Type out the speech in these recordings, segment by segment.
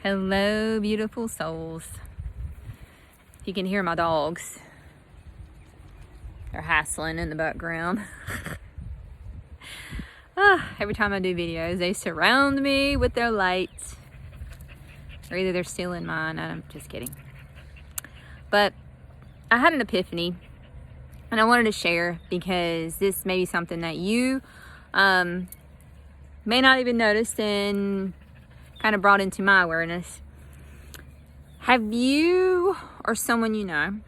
Hello, beautiful souls. You can hear my dogs. They're hassling in the background. Every time I do videos, they surround me with their lights. Or either they're stealing mine. I'm just kidding. But I had an epiphany, and I wanted to share because this may be something that you may not even notice and kind of brought into my awareness. Have you or someone you know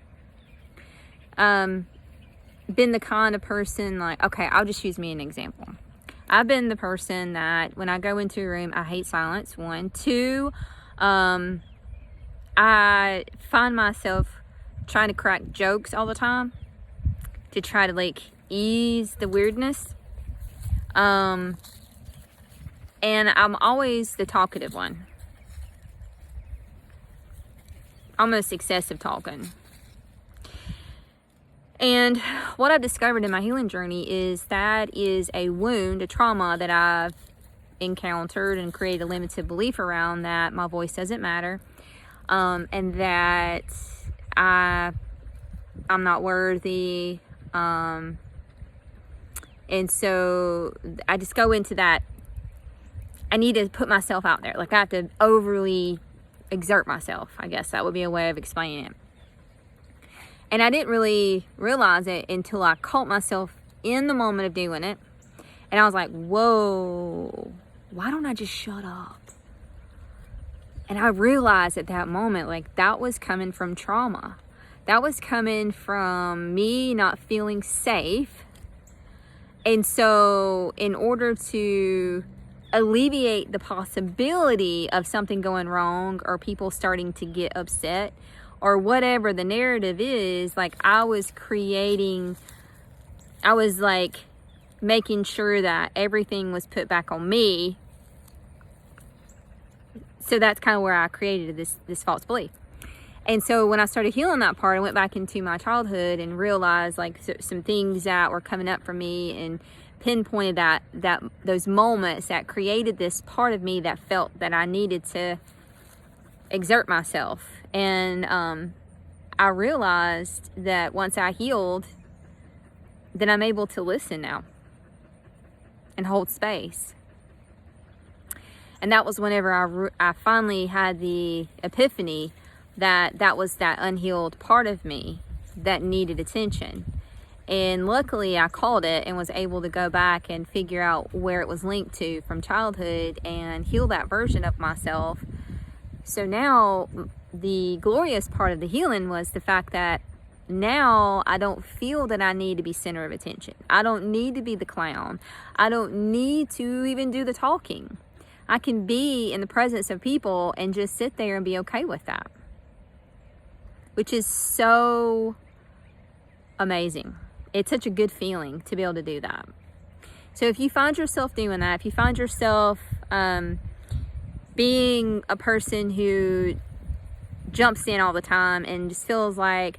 been the kind of person, like, okay, I'll just use me an example. I've been the person that when I go into a room, I hate silence, 1. 2, I find myself trying to crack jokes all the time to try to like ease the weirdness. And I'm always the talkative one. Almost excessive talking. And what I've discovered in my healing journey is that is a wound, a trauma that I've encountered and created a limited belief around, that my voice doesn't matter, and that I'm not worthy. And so I just go into that. I need to put myself out there. Like, I have to overly exert myself. I guess that would be a way of explaining it. And I didn't really realize it until I caught myself in the moment of doing it. And I was like, whoa, why don't I just shut up? And I realized at that moment, like, that was coming from trauma. That was coming from me not feeling safe. And so in order to alleviate the possibility of something going wrong or people starting to get upset or whatever the narrative is, like, I was like making sure that everything was put back on me. So that's kind of where I created this false belief. And so when I started healing that part, I went back into my childhood and realized like some things that were coming up for me, and pinpointed that those moments that created this part of me that felt that I needed to exert myself. And I realized that once I healed, then I'm able to listen now and hold space. And that was whenever I finally had the epiphany that was that unhealed part of me that needed attention. And luckily I called it and was able to go back and figure out where it was linked to from childhood and heal that version of myself. So now the glorious part of the healing was the fact that now I don't feel that I need to be center of attention. I don't need to be the clown. I don't need to even do the talking. I can be in the presence of people and just sit there and be okay with that, which is so amazing. It's such a good feeling to be able to do that. So if you find yourself doing that, if you find yourself being a person who jumps in all the time and just feels like,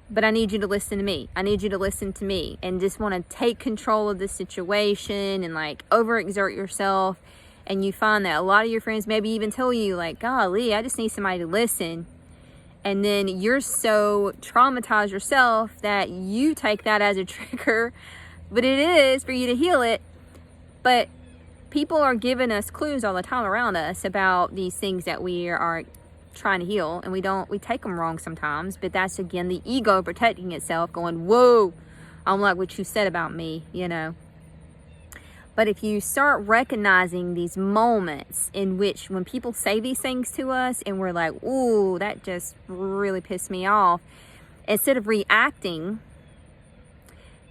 but I need you to listen to me. I need you to listen to me, and just want to take control of the situation and like overexert yourself. And you find that a lot of your friends maybe even tell you like, golly, I just need somebody to listen. And then you're so traumatized yourself that you take that as a trigger, but it is for you to heal it. But people are giving us clues all the time around us about these things that we are trying to heal, and we take them wrong sometimes. But that's, again, the ego protecting itself, going, whoa, I don't like what you said about me, you know. But if you start recognizing these moments in which when people say these things to us and we're like, ooh, that just really pissed me off, instead of reacting,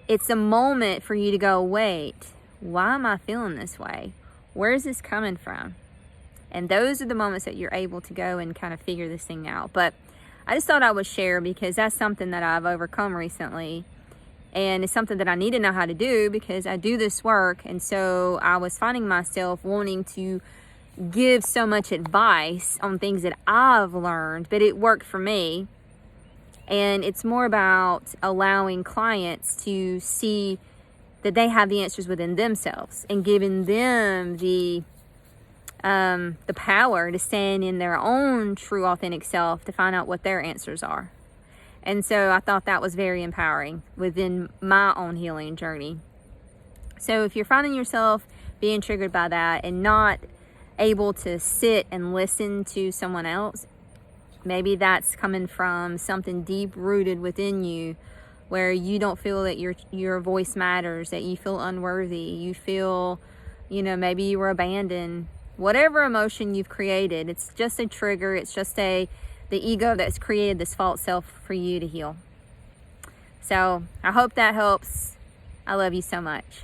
it's a moment for you to go, wait, why am I feeling this way? Where is this coming from? And those are the moments that you're able to go and kind of figure this thing out. But I just thought I would share, because that's something that I've overcome recently. And it's something that I need to know how to do because I do this work. And so I was finding myself wanting to give so much advice on things that I've learned, but it worked for me. And it's more about allowing clients to see that they have the answers within themselves and giving them the the power to stand in their own true, authentic self to find out what their answers are. And so I thought that was very empowering within my own healing journey. So if you're finding yourself being triggered by that and not able to sit and listen to someone else, maybe that's coming from something deep rooted within you, where you don't feel that your voice matters, that you feel unworthy, you feel, maybe you were abandoned. Whatever emotion you've created, it's just a trigger. It's just the ego that's created this false self for you to heal. So I hope that helps. I love you so much.